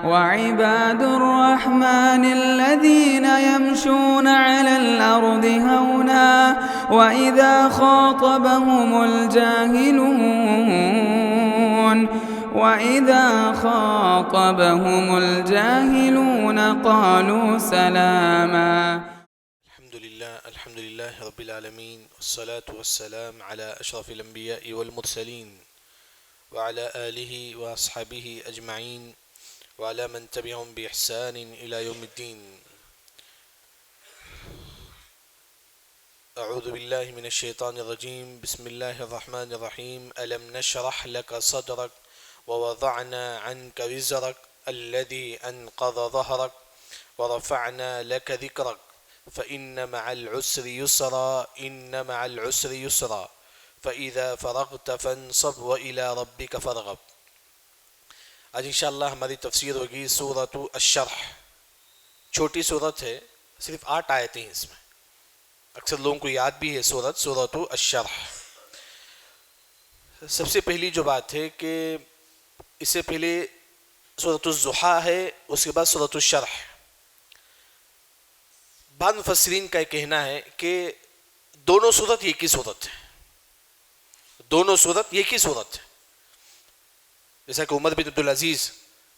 وعباد الرحمن الذين يمشون على الأرض هونا وإذا خاطبهم الجاهلون قالوا سلاما. الحمد لله رب العالمين، والصلاة والسلام على أشرف الأنبياء والمرسلين وعلى آله وأصحابه أجمعين وعلى من تبعهم بإحسان إلى يوم الدين. أعوذ بالله من الشيطان الرجيم. بسم الله الرحمن الرحيم. ألم نشرح لك صدرك ووضعنا عنك وزرك الذي أنقض ظهرك ورفعنا لك ذكرك فإن مع العسر يسرا إن مع العسر يسرا فإذا فرغت فانصب وإلى ربك فارغب. آج انشاءاللہ ہماری تفسیر ہوگی سورۃ الشرح. چھوٹی سورت ہے، صرف 8 آیتیں ہیں اس میں. اکثر لوگوں کو یاد بھی ہے سورۃ الشرح. سب سے پہلی جو بات ہے کہ اس سے پہلے سورۃ الضحیٰ ہے، اس کے بعد سورۃ الشرح. بعض مفسرین کا کہنا ہے کہ دونوں سورت ایک ہی سورت ہے، دونوں سورت ایک ہی سورت ہے. جیسا کہ عمر بن عبدالعزیز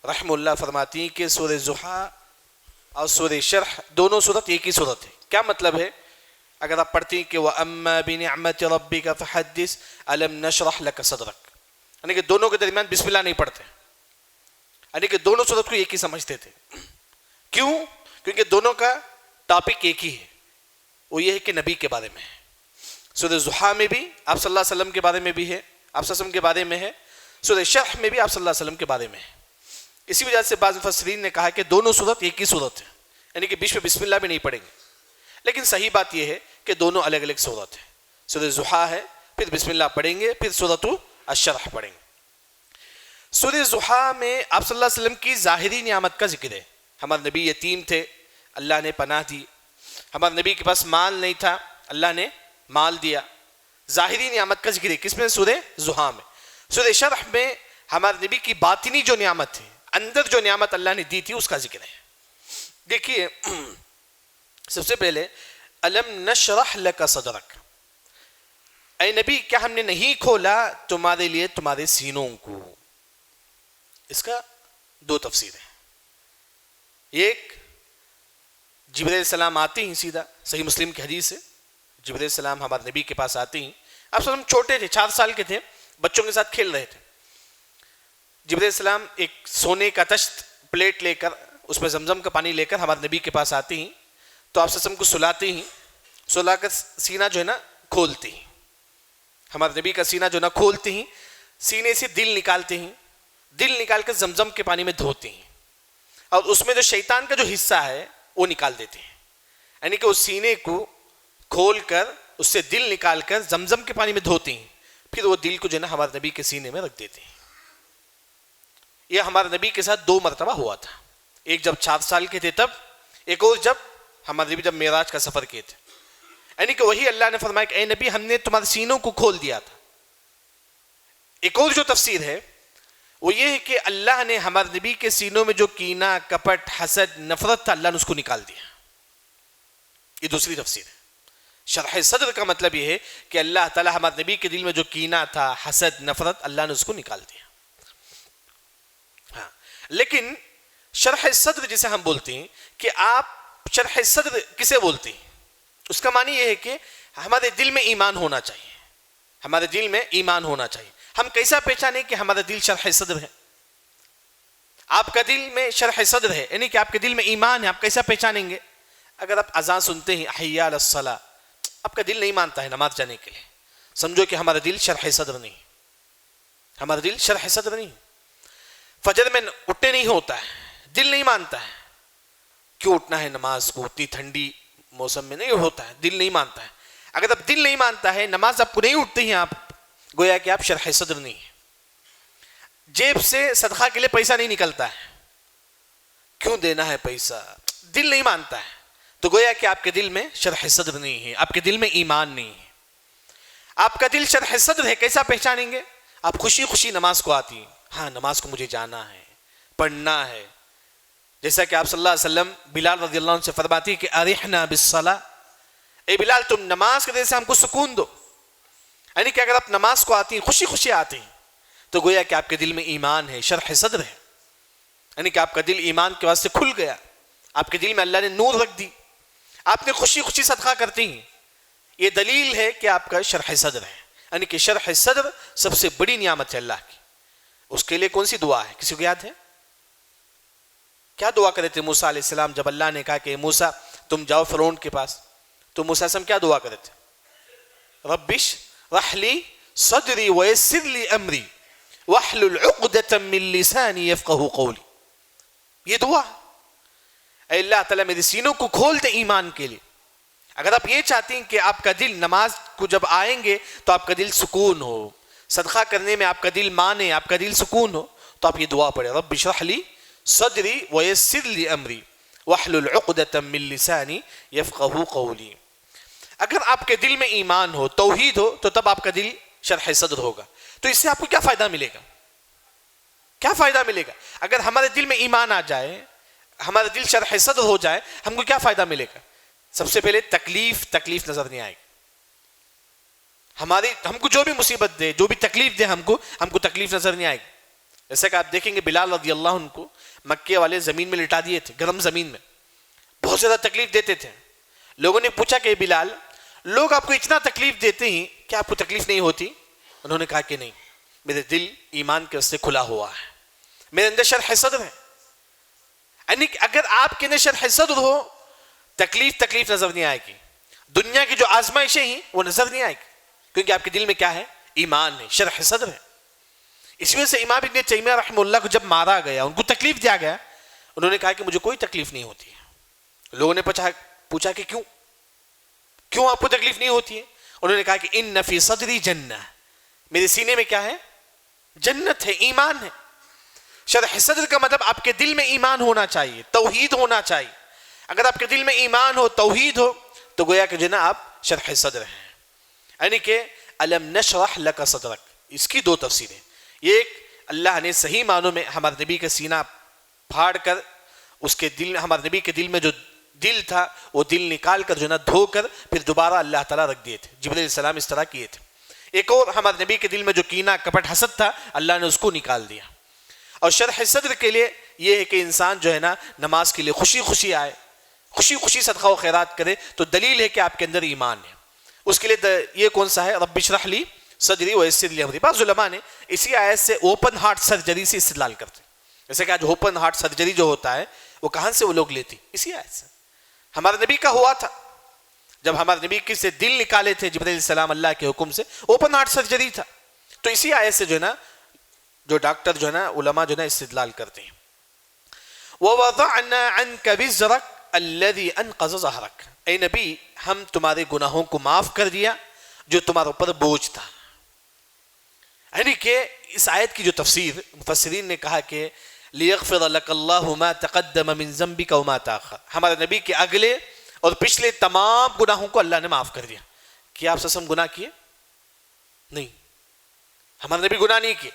رحم اللہ فرماتی ہیں کہ سورہ ضحیٰ اور سورہ شرح دونوں سورت ایک ہی سورت ہے. کیا مطلب ہے؟ اگر آپ پڑھتی ہیں کہ وَأَمَّا بِنِعْمَةِ رَبِّكَ فَحَدِّثْ أَلَمْ نَشْرَحْ لَكَ صَدْرَكَ، یعنی کہ دونوں کے درمیان بسم اللہ نہیں پڑھتے، یعنی کہ دونوں سورت کو ایک ہی سمجھتے تھے. کیوں؟ کیونکہ دونوں کا ٹاپک ایک ہی ہے، وہ یہ ہے کہ نبی کے بارے میں ہے. سورہ ضحیٰ میں بھی آپ صلی اللہ علیہ وسلم کے بارے میں بھی ہے، آپ صلی اللہ علیہ وسلم کے بارے میں ہے. سورہ شرح میں بھی آپ صلی اللہ علیہ وسلم کے بارے میں ہے. اسی وجہ سے بعض مفسرین نے کہا کہ دونوں سورت ایک ہی سورت ہے، یعنی کہ بیچ میں بسم اللہ بھی نہیں پڑھیں گے. لیکن صحیح بات یہ ہے کہ دونوں الگ الگ سورت ہیں. سورہ ضحیٰ ہے، پھر بسم اللہ پڑھیں گے، پھر سورۃ الشرح پڑھیں گے. سورہ ضحیٰ میں آپ صلی اللہ علیہ وسلم کی ظاہری نعمت کا ذکر ہے. ہمارے نبی یتیم تھے، اللہ نے پناہ دی. ہمارے نبی کے پاس مال نہیں تھا، اللہ نے مال دیا. ظاہری نعمت کا ذکر ہے کس میں؟ سورہ ضحیٰ میں. سورہ شرح میں ہمارے نبی کی باطنی جو نعمت ہے، اندر جو نعمت اللہ نے دی تھی، اس کا ذکر ہے. دیکھیے سب سے پہلے الم نشرح لک صدرک، اے نبی کیا ہم نے نہیں کھولا تمہارے لیے تمہارے سینوں کو؟ اس کا 2 تفسیر ہے. ایک، جبرائیل السلام آتے ہیں سیدھا، صحیح مسلم کی حدیث ہے، جبرائیل السلام ہمارے نبی کے پاس آتے ہیں. آپ سب ہم چھوٹے تھے، 4 سال کے تھے، بچوں کے ساتھ کھیل رہے تھے. جبرائیل السلام ایک سونے کا تشت پلیٹ لے کر، اس میں زمزم کا پانی لے کر ہمارے نبی کے پاس آتے ہیں. تو آپ سسم کو سلاتے ہیں، سلا کر سینہ جو ہے نا کھولتے ہیں. ہمارے نبی کا سینہ جو ہے نا کھولتے ہیں، سینے سے دل نکالتے ہیں، دل نکال کر زمزم کے پانی میں دھوتے ہیں، اور اس میں جو شیطان کا جو حصہ ہے وہ نکال دیتے ہیں. یعنی کہ اس سینے کو کھول کر اس سے دل نکال کر زمزم کے پانی میں دھوتے ہیں، پھر وہ دل کو جو ہے نا ہمارے نبی کے سینے میں رکھ دیتے ہیں. یہ ہمارے نبی کے ساتھ 2 مرتبہ ہوا تھا. ایک جب 4 سال کے تھے تب، ایک اور جب ہمارے نبی جب معراج کا سفر کیے تھے. یعنی کہ وہی اللہ نے فرمایا کہ اے نبی ہم نے تمہارے سینوں کو کھول دیا تھا. ایک اور جو تفسیر ہے وہ یہ ہے کہ اللہ نے ہمارے نبی کے سینوں میں جو کینہ، کپٹ، حسد، نفرت تھا، اللہ نے اس کو نکال دیا. یہ دوسری تفسیر ہے. شرح صدر کا مطلب یہ ہے کہ اللہ تعالیٰ ہمارے نبی کے دل میں جو کینہ تھا، حسد، نفرت، اللہ نے اس کو نکال دیا. ہاں، لیکن شرح صدر جسے ہم بولتے ہیں کہ آپ شرح صدر کسے بولتے ہیں؟ اس کا معنی یہ ہے کہ ہمارے دل میں ایمان ہونا چاہیے، ہمارے دل میں ایمان ہونا چاہیے. ہم کیسا پہچانیں کہ ہمارا دل شرح صدر ہے؟ آپ کا دل میں شرح صدر ہے، یعنی کہ آپ کے دل میں ایمان ہے. آپ کیسا پہچانیں گے؟ اگر آپ اذان سنتے ہیں حی علی الصلاۃ، آپ کا دل نہیں مانتا ہے نماز جانے کے لیے، سمجھو کہ ہمارا دل شرح صدر نہیں، ہمارا دل شرح صدر نہیں. فجر میں اٹھنے نہیں ہوتا ہے، دل نہیں مانتا ہے. کیوں اٹھنا ہے نماز کو؟ اتنی ٹھنڈی موسم میں نہیں ہوتا ہے، دل نہیں مانتا ہے. اگر اب دل نہیں مانتا ہے، نماز آپ کو نہیں اٹھتے ہیں، آپ گویا کہ آپ شرح صدر نہیں ہیں. جیب سے صدقہ کے لیے پیسہ نہیں نکلتا ہے، کیوں دینا ہے پیسہ؟ دل نہیں مانتا ہے. تو گویا کہ آپ کے دل میں شرح صدر نہیں ہے، آپ کے دل میں ایمان نہیں ہے. آپ کا دل شرح صدر ہے، کیسا پہچانیں گے؟ آپ خوشی خوشی نماز کو آتی ہیں، ہاں نماز کو مجھے جانا ہے، پڑھنا ہے، جیسا کہ آپ صلی اللہ علیہ وسلم بلال رضی اللہ عنہ سے فرماتی کہ ارحنا بالصلاۃ، اے بلال تم نماز کے دل سے ہم کو سکون دو. یعنی کہ اگر آپ نماز کو آتی ہیں خوشی خوشی آتی ہیں تو گویا کہ آپ کے دل میں ایمان ہے، شرح صدر ہے، یعنی کہ آپ کا دل ایمان کے واسطے کھل گیا، آپ کے دل میں اللہ نے نور رکھ دی، آپ نے خوشی خوشی صدقہ کرتی ہیں. یہ دلیل ہے کہ آپ کا شرح صدر ہے، یعنی کہ شرح صدر سب سے بڑی نعمت ہے اللہ کی. اس کے لیے کون سی دعا ہے، کسی کو یاد ہے؟ کیا دعا کرے تھے موسیٰ علیہ السلام جب اللہ نے کہا کہ موسیٰ تم جاؤ فرعون کے پاس، تو موسیٰ علیہ السلام کیا دعا کرے تھے؟ ربش رح لی صدری ویسر لی امری واحلل عقدۃ من لسانی یفقہوا قولی. یہ دعا، اے اللہ تعالیٰ میرے سینوں کو کھول دے ایمان کے لیے. اگر آپ یہ چاہتی ہیں کہ آپ کا دل نماز کو جب آئیں گے تو آپ کا دل سکون ہو، صدقہ کرنے میں آپ کا دل مانے، آپ کا دل سکون ہو، تو آپ یہ دعا پڑھیں رب اشرح لی صدری ویسر لی امری واحلل عقدۃ من لسانی یفقہوا قولی. اگر آپ کے دل میں ایمان ہو، توحید ہو، تو تب آپ کا دل شرح صدر ہوگا. تو اس سے آپ کو کیا فائدہ ملے گا؟ کیا فائدہ ملے گا؟ اگر ہمارے دل میں ایمان آ جائے، ہمارا دل شرح صدر ہو جائے، ہم کو کیا فائدہ ملے گا؟ سب سے پہلے تکلیف نظر نہیں آئے گی. ہم کو جو بھی مصیبت دے، جو بھی تکلیف دے، ہم کو تکلیف نظر نہیں آئے گی. جیسا کہ آپ دیکھیں گے بلال رضی اللہ عنہ کو مکے والے زمین میں لٹا دیے تھے، گرم زمین میں، بہت زیادہ تکلیف دیتے تھے. لوگوں نے پوچھا کہ بلال لوگ آپ کو اتنا تکلیف دیتے ہیں، کیا آپ کو تکلیف نہیں ہوتی؟ انہوں نے کہا کہ نہیں، میرے دل ایمان کے واسطے کھلا ہوا ہے، میرے اندر شرح صدر ہے. یعنی اگر آپ کے اندر شرح صدر ہو، تکلیف نظر نہیں آئے گی. دنیا کی جو آزمائشیں ہیں وہ نظر نہیں آئے گی، کیونکہ آپ کے دل میں کیا ہے؟ ایمان ہے، شرح صدر ہے. اس وجہ سے امام ابن تیمیہ رحمہ اللہ کو جب مارا گیا، ان کو تکلیف دیا گیا، انہوں نے کہا کہ مجھے کوئی تکلیف نہیں ہوتی ہے. لوگوں نے پوچھا کہ کیوں آپ کو تکلیف نہیں ہوتی ہے؟ انہوں نے کہا کہ ان فی صدری جنہ، میرے سینے میں کیا ہے؟ جنت ہے، ایمان ہے. شرح صدر کا مطلب آپ کے دل میں ایمان ہونا چاہیے، توحید ہونا چاہیے. اگر آپ کے دل میں ایمان ہو، توحید ہو، تو گویا کہ جنا آپ شرح صدر ہیں. یعنی کہ الم نشرح لک صدرک، اس کی دو تفسیریں. ایک، اللہ نے صحیح معنوں میں ہمارے نبی کا سینہ پھاڑ کر اس کے دل، ہمارے نبی کے دل میں جو دل تھا وہ دل نکال کر جو نا دھو کر پھر دوبارہ اللہ تعالیٰ رکھ دیے تھے. جبرائیل علیہ السلام اس طرح کیے تھے. ایک اور، ہمارے نبی کے دل میں جو کینہ کپٹ حسد تھا، اللہ نے اس کو نکال دیا. اور شرح صدر کے لیے یہ ہے کہ انسان جو ہے نا نماز کے لیے خوشی خوشی آئے، خوشی خوشی صدقہ و خیرات کرے، تو دلیل ہے کہ آپ کے اندر ایمان ہے. اس کے لیے یہ کون سا ہے؟ رب اشرح لی صدری ویسر لی امری. بعض علماء نے اسی آیت سے اوپن ہارٹ سرجری سے استدلال کرتے، جیسے کہ آج اوپن ہارٹ سرجری جو ہوتا ہے وہ کہاں سے وہ لوگ لیتے؟ اسی آیت سے. ہمارے نبی کا ہوا تھا، جب ہمارے نبی کی سے دل نکالے تھے جبرائیل علیہ السلام اللہ کے حکم سے، اوپن ہارٹ سرجری تھا. تو اسی آیت سے جو ہے نا جو ڈاکٹر جو ہے نا علماء جو ہے نا استدلال کرتے ہیں. وَوَضَعْنَا عَنْكَ وِزْرَكَ الَّذِي أَنْقَضَ ظَهْرَكَ، اے نبی ہم تمہارے گناہوں کو معاف کر دیا جو تمہارے اوپر بوجھ تھا. یعنی کہ اس آیت کی جو تفسیر مفسرین نے کہا کہ لِيَغْفِرَ لَكَ اللَّهُ مَا تَقَدَّمَ مِن ذَنْبِكَ وَمَا تَأَخَّرَ، ہمارے نبی کے اگلے اور پچھلے تمام گناہوں کو اللہ نے معاف کر دیا. کیا آپ سسم گناہ کیے؟ نہیں، ہمارے نبی گناہ نہیں کیے،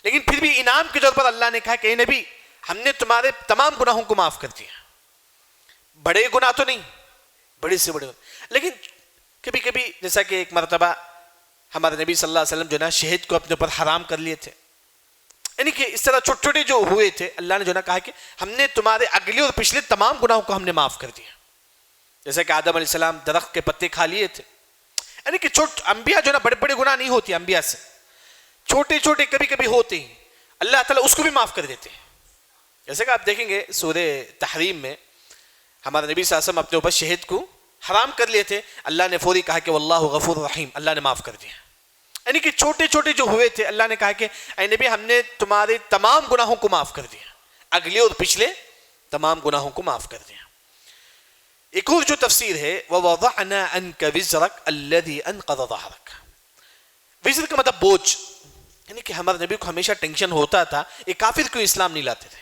لیکن پھر بھی انعام کے طور پر اللہ نے کہا کہ اے نبی ہم نے تمہارے تمام گناہوں کو معاف کر دیا. بڑے گناہ تو نہیں، بڑے سے بڑے گناہ، لیکن کبھی کبھی جیسا کہ ایک مرتبہ ہمارے نبی صلی اللہ علیہ وسلم جو نا شہد کو اپنے اوپر حرام کر لیے تھے. یعنی کہ اس طرح چھوٹے چھوٹے جو ہوئے تھے، اللہ نے جو نا کہا کہ ہم نے تمہارے اگلے اور پچھلے تمام گناہوں کو ہم نے معاف کر دیا. جیسا کہ آدم علیہ السلام درخت کے پتے کھا لیے تھے. یعنی کہ انبیاء جو نا بڑے بڑے گناہ نہیں ہوتی، انبیاء سے چھوٹے چھوٹے کبھی کبھی ہوتے ہیں، اللہ تعالیٰ اس کو بھی معاف کر دیتے ہیں. جیسے کہ آپ دیکھیں گے سورہ تحریم میں ہمارے نبی صلی اللہ علیہ وسلم اپنے اوپر شہد کو حرام کر لیے تھے، اللہ نے فوری کہا کہ واللہ غفور رحیم، اللہ نے معاف کر دیا. یعنی کہ چھوٹے چھوٹے جو ہوئے تھے اللہ نے کہا کہ اے نبی ہم نے تمہارے تمام گناہوں کو معاف کر دیا، اگلے اور پچھلے تمام گناہوں کو معاف کر دیا. ایک اور جو تفسیر ہے وَوَضَعْنَا عَنْكَ وِزْرَكَ الَّذِي أَنْقَضَ ظَهْرَكَ، وزر کا مطلب بوجھ. یعنی کہ ہمارے نبی کو ہمیشہ ٹینشن ہوتا تھا یہ کافر کیوں اسلام نہیں لاتے تھے.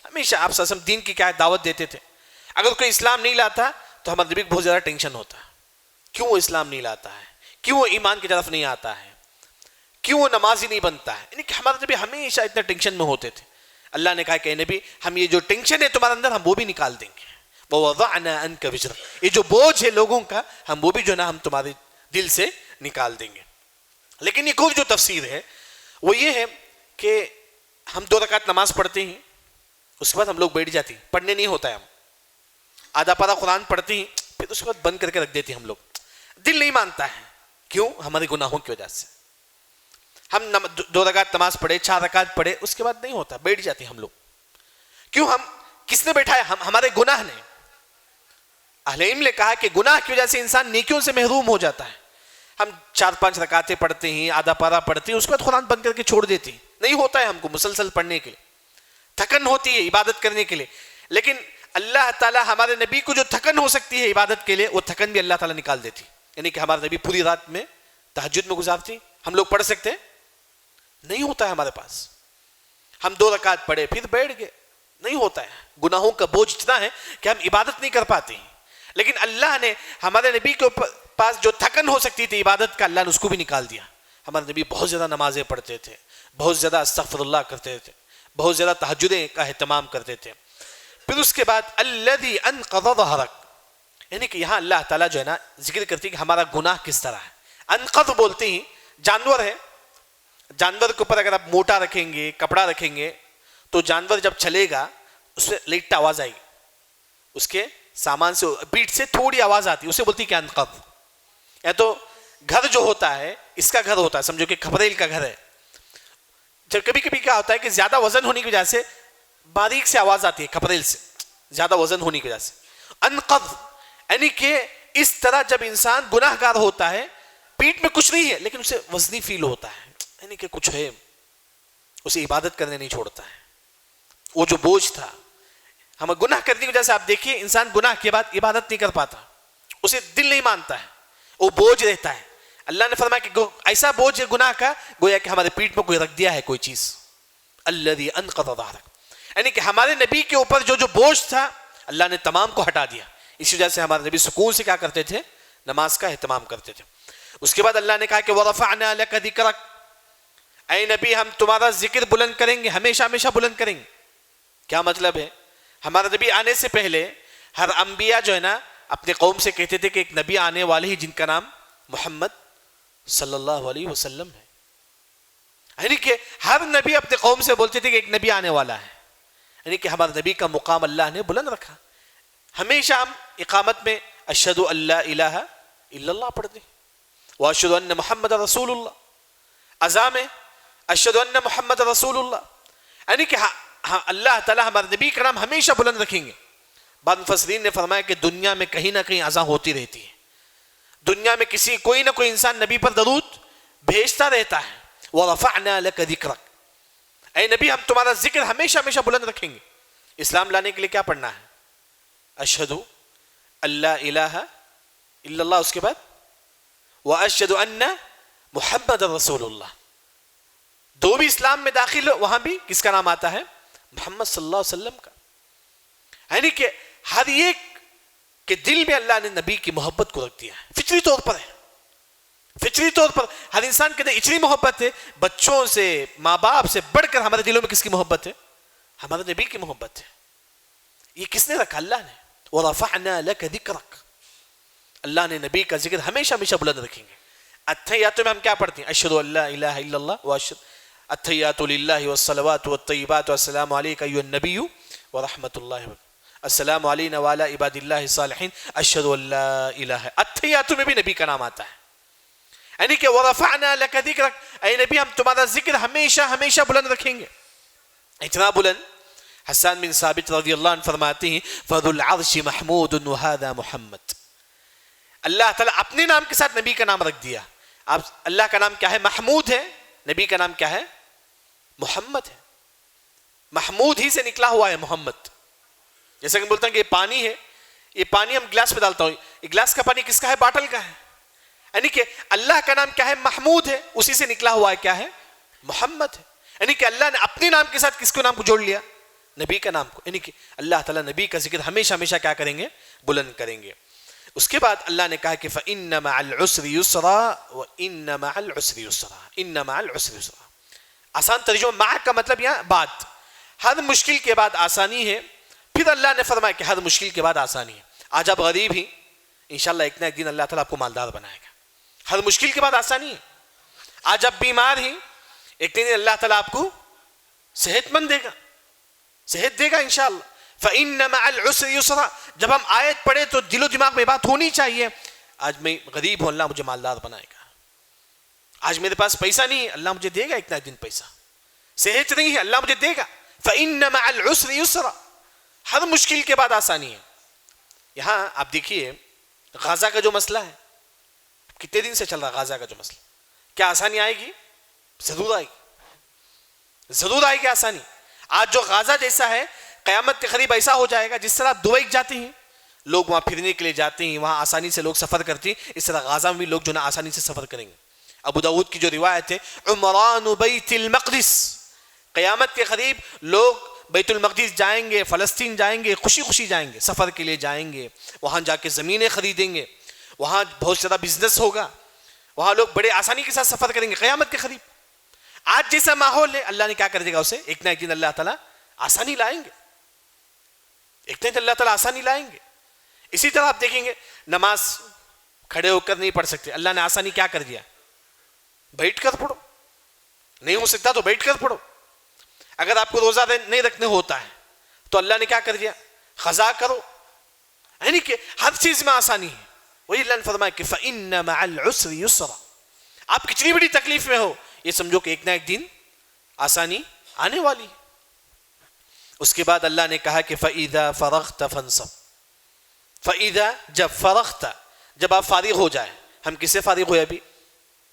ہمیشہ آپ صلی اللہ علیہ وسلم دین کی کیا دعوت دیتے تھے، اگر کوئی اسلام نہیں لاتا تو ہمارے نبی کو بہت زیادہ ٹینشن ہوتا، کیوں وہ اسلام نہیں لاتا ہے، کیوں وہ ایمان کی طرف نہیں آتا ہے، کیوں وہ نمازی نہیں بنتا ہے. یعنی کہ ہمارے نبی ہمیشہ اتنا ٹینشن میں ہوتے تھے. اللہ نے کہا کہ اے نبی ہم یہ جو ٹینشن ہے تمہارے اندر ہم وہ بھی نکال دیں گے. وَوَضَعْنَا عَنْكَ وِزْرَكَ, یہ جو بوجھ ہے لوگوں کا ہم وہ بھی جو ہے نا ہم تمہارے دل سے نکال دیں گے. لیکن ایک اور جو تفسیر ہے وہ یہ ہے کہ ہم 2 رکعت نماز پڑھتے ہیں, اس کے بعد ہم لوگ بیٹھ جاتے ہیں, پڑھنے نہیں ہوتا ہے, ہم آدھا پارا قرآن پڑھتے ہیں, پھر اس کے بعد بند کر کے رکھ دیتے ہیں ہم لوگ. دل نہیں مانتا ہے, کیوں؟ ہمارے گناہوں کی وجہ سے. ہم 2 رکعت نماز پڑھے, 4 رکعت پڑھے, اس کے بعد نہیں ہوتا, بیٹھ جاتے ہیں ہم لوگ. کیوں؟ ہم کس نے بیٹھایا؟ ہمارے گناہ نے. اہل علم نے کہا کہ گناہ کی وجہ سے انسان نیکیوں سے محروم ہو جاتا ہے. ہم 4-5 رکعتیں پڑھتے ہیں, آدھا پارا پڑھتے ہیں, اس کے بعد قرآن بند کر کے چھوڑ دیتے ہیں. نہیں ہوتا ہے ہم کو مسلسل پڑھنے کے لیے, تھکن ہوتی ہے عبادت کرنے کے لیے. لیکن اللہ تعالیٰ ہمارے نبی کو جو تھکن ہو سکتی ہے عبادت کے لیے, وہ تھکن بھی اللہ تعالیٰ نکال دیتی. یعنی کہ ہمارے نبی پوری رات میں تہجد میں گزارتی, ہم لوگ پڑھ سکتے نہیں ہوتا ہے ہمارے پاس. ہم 2 رکعت پڑھے پھر بیٹھ گئے, نہیں ہوتا ہے. گناہوں کا بوجھ اتنا ہے کہ ہم عبادت نہیں کر پاتے ہیں. لیکن اللہ نے ہمارے نبی کے پاس جو تھکن ہو سکتی تھی عبادت کا, اللہ نے اس کو بھی نکال دیا. ہمارے نبی بہت زیادہ نمازیں پڑھتے تھے, بہت زیادہ استغفر اللہ کرتے تھے, بہت زیادہ تہجدیں کا اہتمام کرتے تھے. پھر اس کے بعد الذی انقض ظہرک, یعنی کہ یہاں اللہ تعالیٰ جو ہے نا ذکر کرتی ہے کہ ہمارا گناہ کس طرح ہے. انقض بولتے ہیں جانور ہے, جانور کے اوپر اگر آپ موٹا رکھیں گے, کپڑا رکھیں گے, تو جانور جب چلے گا اس سے لیٹ آواز آئے گی, اس کے سامان سے پیٹھ سے تھوڑی آواز آتی ہے, اسے بولتی کہ انقض. یا تو گھر جو ہوتا ہے, اس کا گھر ہوتا ہے, سمجھو کہ کھپریل کا گھر ہے, جب کبھی کبھی کیا ہوتا ہے کہ زیادہ وزن ہونے کی وجہ سے باریک سے آواز آتی ہے, کھپریل سے زیادہ وزن ہونے کی وجہ سے. انقض یعنی کہ اس طرح جب انسان گناہ گار ہوتا ہے, پیٹ میں کچھ نہیں ہے لیکن اسے وزنی فیل ہوتا ہے, یعنی کہ کچھ ہے, اسے عبادت کرنے نہیں چھوڑتا ہے. وہ جو بوجھ تھا ہمیں گناہ کرنے کی وجہ سے, آپ دیکھیے انسان گناہ کے بعد عبادت نہیں کر پاتا, اسے دل نہیں مانتا ہے, وہ بوجھ رہتا ہے. اللہ نے فرمایا کہ ایسا بوجھ ہے گناہ کا گویا کہ ہمارے پیٹ میں کوئی رکھ دیا ہے کوئی چیز. الذی انقض ظہرک, یعنی کہ ہمارے نبی کے اوپر جو بوجھ تھا اللہ نے تمام کو ہٹا دیا. اس وجہ سے ہمارے نبی سکون سے کیا کرتے تھے, نماز کا اہتمام کرتے تھے. اس کے بعد اللہ نے کہا کہ وَرَفَعْنَا لَكَ ذِكْرَكَ, اے نبی ہم تمہارا ذکر بلند کریں گے, ہمیشہ ہمیشہ بلند کریں گے. کیا مطلب ہے؟ ہمارے نبی آنے سے پہلے ہر انبیاء جو ہے نا اپنے قوم سے کہتے تھے کہ ایک نبی آنے والے ہی جن کا نام محمد صلی اللہ علیہ وسلم ہے. یعنی کہ ہر نبی اپنے قوم سے بولتے تھے کہ ایک نبی آنے والا ہے. یعنی کہ ہمارے نبی کا مقام اللہ نے بلند رکھا. ہمیشہ ہم اقامت میں اشہدو ان لا الہ الا اللہ پڑھتے ہیں, واشہدو ان محمد رسول اللہ. اذان میں اشہدو ان محمد رسول اللہ, یعنی کہ اللہ تعالیٰ ہمارے نبی کا نام ہمیشہ بلند رکھیں گے. بعض مفسرین نے فرمایا کہ دنیا میں کہیں نہ کہیں اذان ہوتی رہتی ہے, دنیا میں کوئی نہ کوئی انسان نبی پر درود بھیجتا رہتا ہے. وَرَفَعْنَا لَكَ ذِكْرَكَ, اے نبی ہم تمہارا ذکر ہمیشہ ہمیشہ بلند رکھیں گے. اسلام لانے کے لیے کیا پڑھنا ہے؟ اشہدو اللہ الہ الا اللہ, اس کے بعد واشہدو ان محمد رسول اللہ. دو بھی اسلام میں داخل ہو, وہاں بھی کس کا نام آتا ہے؟ محمد صلی اللہ علیہ وسلم کا. یعنی کہ ہر ایک کے دل میں اللہ نے نبی کی محبت کو رکھ دیا ہے, فطری طور پر ہے. فطری طور پر ہر انسان کے اندر اتنی محبت ہے, بچوں سے ماں باپ سے بڑھ کر ہمارے دلوں میں کس کی محبت ہے؟ ہمارے نبی کی محبت ہے. یہ کس نے رکھا؟ اللہ نے. وَرَفَعْنَا لَكَ ذِكْرَكَ, اللہ نے نبی کا ذکر ہمیشہ ہمیشہ بلند رکھیں گے. اتحیاتوں میں ہم کیا پڑھتے ہیں؟ اشہدو ان لا الہ الا اللہ واشہد التحیات للہ والصلوات والطیبات والسلام علیک ایھا النبی ورحمۃ اللہ السلام علینا وعلی عباد اللہ الصالحین اشہدو ان لا الہ. اتحیاتوں میں بھی نبی کا نام آتا ہے. یعنی کہ وَرَفَعْنَا لَكَ ذِكْرَكَ, اے نبی ہم تمہارا ذکر ہمیشہ ہمیشہ بلند رکھیں گے. اتنا بلند حسان بن ثابت رضی اللہ عنہ فرماتے ہیں فَذُو الْعَرْشِ مَحْمُودٌ وَهَذَا مُحَمَّد. اللہ تعالیٰ اپنے نام کے ساتھ نبی کا نام رکھ دیا. اب اللہ کا نام کیا ہے؟ محمود ہے. نبی کا نام کیا ہے؟ محمد ہے. محمود ہی سے نکلا ہوا ہے محمد. جیسا کہ بولتا ہیں کہ یہ پانی ہے, یہ پانی ہم گلاس میں ڈالتا ہوں, یہ گلاس کا پانی کس کا ہے؟ باٹل کا ہے. یعنی کہ اللہ کا نام کیا ہے؟ محمود ہے, اسی سے نکلا ہوا ہے کیا ہے؟ محمد ہے. یعنی کہ اللہ نے اپنے نام کے ساتھ کس کو نام کو جوڑ لیا؟ نبی کا نام کو. یعنی کہ اللہ تعالیٰ نبی کا ذکر ہمیشہ ہمیشہ کیا کریں گے؟ بلند کریں گے. اس کے بعد اللہ نے کہا کہ فَإِنَّ مَعَ الْعُسْرِ يُسْرًا وَإِنَّ مَعَ الْعُسْرِ يُسْرًا. إِنَّ مَعَ الْعُسْرِ يُسْرًا. آسان ترجمہ مع کا مطلب یہاں بعد, ہر مشکل کے بعد آسانی ہے. پھر اللہ نے فرمایا کہ ہر مشکل کے بعد آسانی ہے. آج آپ غریب ہی، انشاءاللہ ایک نہ ایک دن اللہ تعالیٰ آپ کو مالدار بنائے گا. ہر مشکل کے بعد آسانی ہے. آج آپ بیمار ہی، ایک دن اللہ تعالیٰ آپ کو صحت مند دے گا، صحت دے گا انشاءاللہ. فَإِنَّ مَعَ الْعُسْرِ يُسْرًا. جب ہم آیت پڑھے تو دل و دماغ میں بات ہونی چاہیے، آج میں غریب ہوں، اللہ مجھے مالدار بنائے گا. آج میرے پاس پیسہ نہیں ہے، اللہ مجھے دے گا ایک نہ ایک دن پیسہ. صحت نہیں ہے، اللہ مجھے دے گا. فَإِنَّ مَعَ الْعُسْرِ يُسْرًا. ہر مشکل کے بعد آسانی ہے. یہاں آپ دیکھیے غزہ کا جو مسئلہ ہے، کتنے دن سے چل رہا غزہ کا جو مسئلہ، کیا آسانی آئے گی؟ ضرور آئے گی، ضرور آئے گی آسانی. آج جو غزہ جیسا ہے، قیامت کے قریب ایسا ہو جائے گا جس طرح آپ دبئی جاتے ہیں، لوگ وہاں پھرنے کے لیے جاتے ہیں، وہاں آسانی سے لوگ سفر کرتے ہیں، اس طرح غزہ میں بھی لوگ جو نا آسانی سے سفر کریں گے. ابو داؤد کی جو روایت ہے، عمران بیت المقدس، قیامت کے قریب لوگ بیت المقدس جائیں گے، فلسطین جائیں گے، خوشی خوشی جائیں گے، سفر کے لیے جائیں گے، وہاں جا کے زمینیں خریدیں گے، وہاں بہت زیادہ بزنس ہوگا، وہاں لوگ بڑے آسانی کے ساتھ سفر کریں گے قیامت کے قریب. آج جیسا ماحول ہے، اللہ نے کیا کر دے گا اسے، ایک نہ ایک دن اللہ تعالیٰ آسانی لائیں گے، ایک نہ ایک دن اللہ تعالیٰ آسانی لائیں گے. اسی طرح آپ دیکھیں گے نماز کھڑے ہو کر نہیں پڑھ سکتے، اللہ نے آسانی کیا کر دیا، بیٹھ کر پڑھو. نہیں ہو سکتا تو بیٹھ کر پڑھو. اگر آپ کو روزہ نہیں رکھنے ہوتا ہے تو اللہ نے کیا کر دیا، قضا کرو. یعنی کہ ہر چیز میں آسانی ہے. وہی اللہ نے فرمایا کہ فَإِنَّ مَعَ الْعُسْرِ يُسْرًا. آپ کتنی بڑی تکلیف میں ہو، یہ سمجھو کہ ایک نہ ایک دن آسانی آنے والی ہے. اس کے بعد اللہ نے کہا کہ فَإِذَا فَرَغْتَ فَانْصَبْ. فَإِذَا جب فرغت، جب آپ فارغ ہو جائیں. ہم کس سے فارغ ہوئے ابھی؟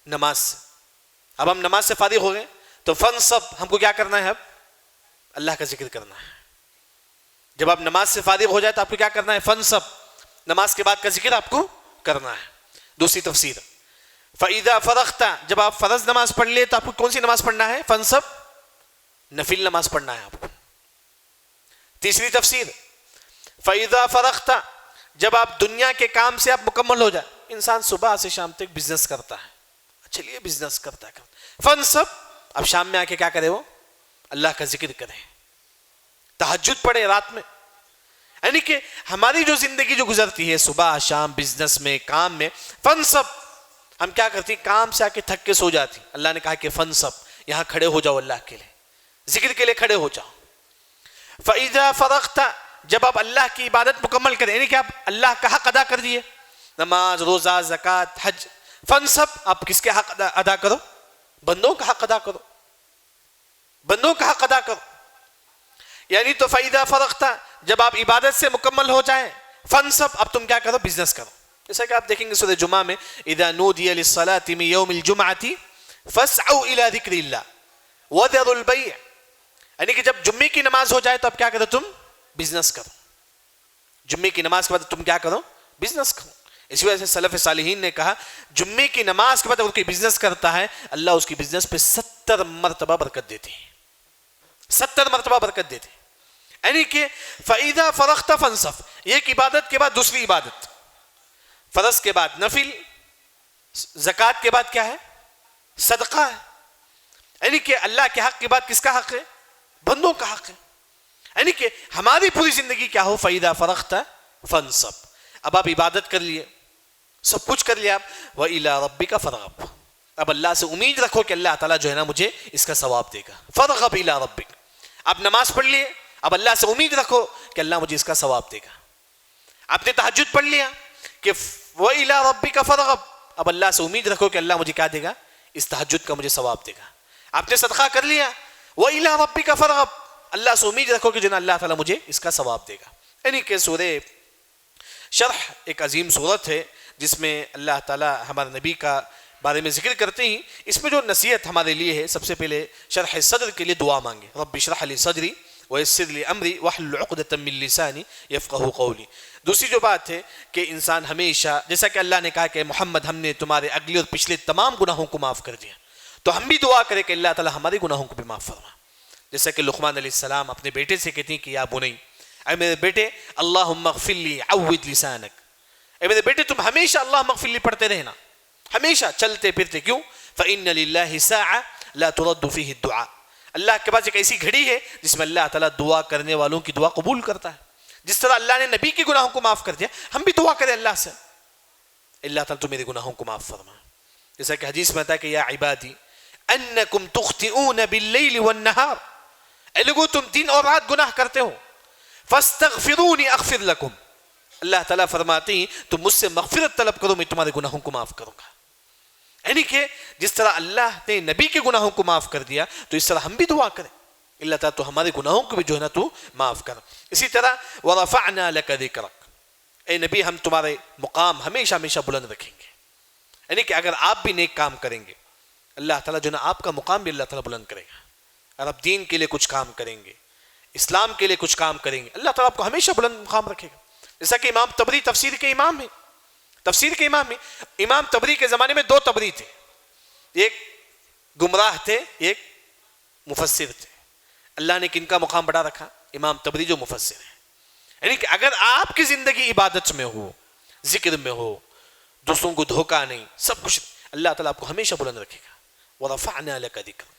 نماز سے. اب ہم نماز سے فارغ ہو گئے تو فَانْصَبْ، ہم کو کیا کرنا ہے؟ اب اللہ کا ذکر کرنا ہے. جب آپ نماز سے فارغ ہو جائے تو آپ کو کیا کرنا ہے؟ فَانْصَبْ، نماز کے بعد کا ذکر آپ کو کرنا ہے. دوسری تفسیر فَإِذَا فَرَغْتَ، جب آپ فرض نماز پڑھ لے تو آپ کو کون سی نماز پڑھنا ہے؟ فَانْصَبْ، نفل نماز پڑھنا ہے آپ کو. تیسری تفسیر فَإِذَا فَرَغْتَ، جب آپ دنیا کے کام سے آپ مکمل ہو جائے. انسان صبح سے شام تک بزنس کرتا ہے، چلیے بزنس کرتا ہے، فَانْصَبْ، اب شام میں آ کے کیا کرے، وہ اللہ کا ذکر کرے، تہجد پڑھے رات میں. یعنی کہ ہماری جو زندگی جو گزرتی ہے صبح شام بزنس میں، کام میں، فَانْصَبْ، ہم کیا کرتی ہیں، کام سے آ کے تھک کے سو جاتی. اللہ نے کہا کہ فَانْصَبْ، یہاں کھڑے ہو جاؤ، اللہ کے لیے ذکر کے لیے کھڑے ہو جاؤ. فَإِذَا فَرَغْتَ، جب آپ اللہ کی عبادت مکمل کریں، یعنی کہ آپ اللہ کا حق ادا کر دیے، نماز روزہ زکوٰۃ حج، فَانْصَبْ، آپ کس کے حق ادا کرو؟ بندوں کا حق ادا کرو، بندوں کا حق ادا کرو. یعنی تو فَإِذَا فَرَغْتَ، جب آپ عبادت سے مکمل ہو جائیں، فَانْصَبْ، اب تم کیا کرو، بزنس کرو. جیسا کہ آپ دیکھیں گے سورہ جمعہ میں اذا نودی للصلاة من یوم الجمعة فاسعوا الى ذکر اللہ وذروا البیع. یعنی کہ جب جمعے کی نماز ہو جائے تو اب کیا کرو، تم بزنس کرو. جمعے کی نماز کے بعد تم کیا کرو، بزنس کرو. اسی وجہ سے سلف صالحین نے کہا جمعے کی نماز کے بعد اگر کوئی بزنس کرتا ہے، اللہ اس کی بزنس پہ 70 مرتبہ برکت دیتے ہیں، 70 مرتبہ برکت دیتے ہیں. یعنی کہ فَإِذَا فَرَغْتَ فَانْصَبْ، ایک عبادت کے بعد دوسری عبادت، فرض کے بعد نفل، زکوٰۃ کے بعد کیا ہے، صدقہ ہے. یعنی کہ اللہ کے حق کے بعد کس کا حق ہے، بندوں کا حق ہے. یعنی کہ ہماری پوری زندگی کیا ہو، فَإِذَا فَرَغْتَ فَانْصَبْ. اب آپ عبادت کر لیے، سب کچھ کر لیا، وَإِلَىٰ رَبِّكَ فَارْغَب، اب اللہ سے امید رکھو کہ اللہ تعالیٰ جو ہے نا مجھے اس کا ثواب دے گا. فَارْغَب إِلَىٰ رَبِّكَ، آپ نماز پڑھ لیے، اب اللہ سے امید رکھو کہ اللہ مجھے اس کا ثواب دے گا. آپ نے تہجد پڑھ لیا کہ وَإِلَىٰ رَبِّكَ فَارْغَب، اب اللہ سے امید رکھو کہ اللہ مجھے کیا دے گا، اس تہجد کا مجھے ثواب دے گا. آپ نے صدقہ کر لیا، وَإِلَىٰ رَبِّكَ فَارْغَب، اللہ سے امید رکھو کہ جو نا اللہ تعالیٰ مجھے اس کا ثواب دے گا. یعنی کہ سورہ شرح ایک عظیم صورت ہے جس میں اللہ تعالیٰ ہمارے نبی کا بارے میں ذکر کرتے ہیں. اس میں جو نصیحت ہمارے لیے ہے، سب سے پہلے شرح صدر کے لیے دعا مانگے، رب اشرح لی صدری ویسر لی امری واحلل عقدۃ من لسانی یفقہوا قولی. دوسری جو بات ہے کہ انسان ہمیشہ، جیسا کہ اللہ نے کہا کہ محمد ہم نے تمہارے اگلے اور پچھلے تمام گناہوں کو معاف کر دیا، تو ہم بھی دعا کریں کہ اللہ تعالیٰ ہمارے گناہوں کو بھی معاف فرما. جیسا کہ لقمان علیہ السلام اپنے بیٹے سے کہتے ہیں کہ یا بنی، اے میرے بیٹے، اللہم اغفر لی عود لسانک، اے میرے بیٹے تم ہمیشہ اللہم اغفر لی پڑھتے رہنا، ہمیشہ چلتے پھرتے. کیوں؟ فإن للہ ساعة لا ترد فیہ الدعاء، اللہ کے پاس ایک ایسی گھڑی ہے جس میں اللہ تعالیٰ دعا کرنے والوں کی دعا قبول کرتا ہے. جس طرح اللہ نے نبی کے گناہوں کو معاف کر دیا, ہم بھی دعا کریں اللہ سے, اللہ تعالیٰ تو میرے گناہوں کو معاف فرما. جیسا کہ حدیث میں آتا ہے کہ یا عبادی انکم تخطئون باللیل والنہار, اے لوگو تم دن اور رات گناہ کرتے ہو, فاستغفرونی اغفر لکم, اللہ تعالیٰ فرماتے ہیں تم مجھ سے مغفرت طلب کرو, میں تمہارے گناہوں کو معاف کروں گا. یعنی کہ جس طرح اللہ نے نبی کے گناہوں کو معاف کر دیا تو اس طرح ہم بھی دعا کریں, اللہ تعالیٰ تو ہمارے گناہوں کو بھی جو ہے نا تو معاف کر. اسی طرح وَرَفَعْنَا لَكَ ذِكْرَكَ, اے نبی ہم تمہارے مقام ہمیشہ ہمیشہ بلند رکھیں گے. یعنی کہ اگر آپ بھی نیک کام کریں گے اللہ تعالیٰ جو ہے نا آپ کا مقام بھی اللہ تعالیٰ بلند کرے گا. اگر آپ دین کے لیے کچھ کام کریں گے, اسلام کے لیے کچھ کام کریں گے, اللہ تعالیٰ آپ کو ہمیشہ بلند مقام رکھے گا. جیسا کہ امام طبری تفسیر کے امام ہیں, امام طبری کے زمانے میں 2 طبری تھے, ایک گمراہ تھے ایک مفسر تھے. اللہ نے کن کا مقام بڑھا رکھا؟ امام طبری جو مفسر ہے. یعنی کہ اگر آپ کی زندگی عبادت میں ہو, ذکر میں ہو, دوسروں کو دھوکہ نہیں, سب کچھ, اللہ تعالیٰ آپ کو ہمیشہ بلند رکھے گا. وَرَفَعْنَا لَكَ ذِكْرَكَ.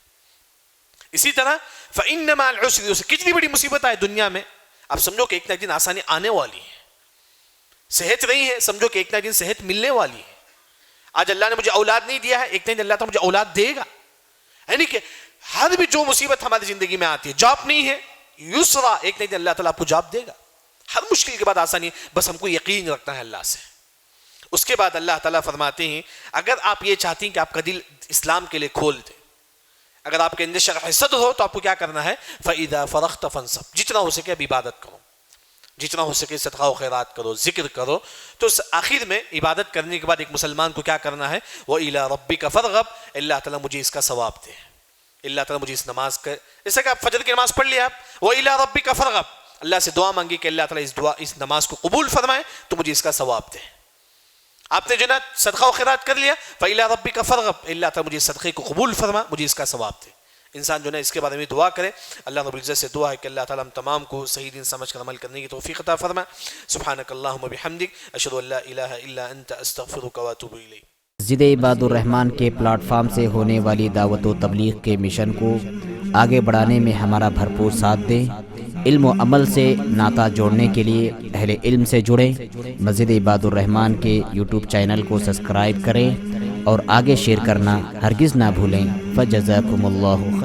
اسی طرح فَإِنَّ مَعَ الْعُسْرِ يُسْرًا, کتنی بڑی مصیبت آئے دنیا میں, آپ سمجھو کہ ایک نہ ایک دن آسانی آنے والی ہے. صحت نہیں ہے, سمجھو کہ ایک نہ ایک دن صحت ملنے والی ہے. آج اللہ نے مجھے اولاد نہیں دیا ہے, ایک دن اللہ تعالیٰ مجھے اولاد دے گا. یعنی کہ ہر بھی جو مصیبت ہماری زندگی میں آتی ہے, جاب نہیں ہے, یسرا, ایک نہ ایک دن اللہ تعالیٰ آپ کو جاب دے گا. ہر مشکل کے بعد آسانی ہے, بس ہم کو یقین رکھنا ہے اللہ سے. اس کے بعد اللہ تعالیٰ فرماتے ہیں اگر آپ یہ چاہتے ہیں کہ آپ کا دل اسلام کے لیے کھول دے, اگر آپ کے اندر شرح صدر ہو تو آپ کو کیا کرنا ہے, فَإِذَا فَرَغْتَ فَانْصَبْ, جتنا ہو سکے اب عبادت کرو, جتنا ہو سکے صدقہ و خیرات کرو, ذکر کرو. تو آخر میں عبادت کرنے کے بعد ایک مسلمان کو کیا کرنا ہے, وَإِلَىٰ رَبِّكَ فَارْغَب, اللہ تعالیٰ مجھے اس کا ثواب دے, اللہ تعالیٰ مجھے اس نماز کا, جیسا کہ آپ فجر کی نماز پڑھ لیا آپ, وَإِلَىٰ رَبِّكَ فَارْغَب, اللہ سے دعا مانگی کہ اللہ تعالیٰ اس نماز کو قبول فرمائے تو مجھے اس کا ثواب دے. آپ نے جو نا صدقہ و خیرات کر لیا, فَإِلَىٰ رَبِّكَ فَارْغَب, اللہ تعالیٰ مجھے صدقے کو قبول فرما, مجھے اس کا ثواب دے. انسان جو ہے اس کے بارے میں دعا کرے. اللہ رب العزت سے دعا ہے کہ اللہ تعالیٰ ہم تمام کو صحیح دین سمجھ کر عمل کرنے کی توفیق عطا فرما. سبحانک اللہم بحمدک, اشہد ان لا الہ الا انت, استغفرک واتوب الیک. مسجد عباد الرحمن کے پلیٹ فارم سے ہونے والی دعوت و تبلیغ کے مشن کو آگے بڑھانے میں ہمارا بھرپور ساتھ دیں. علم و عمل سے ناطہ جوڑنے کے لیے اہل علم سے جڑیں. مسجد عباد الرحمن کے یوٹیوب چینل کو سبسکرائب کریں اور آگے شیئر کرنا ہرگز نہ بھولیں. فجزاکم اللہ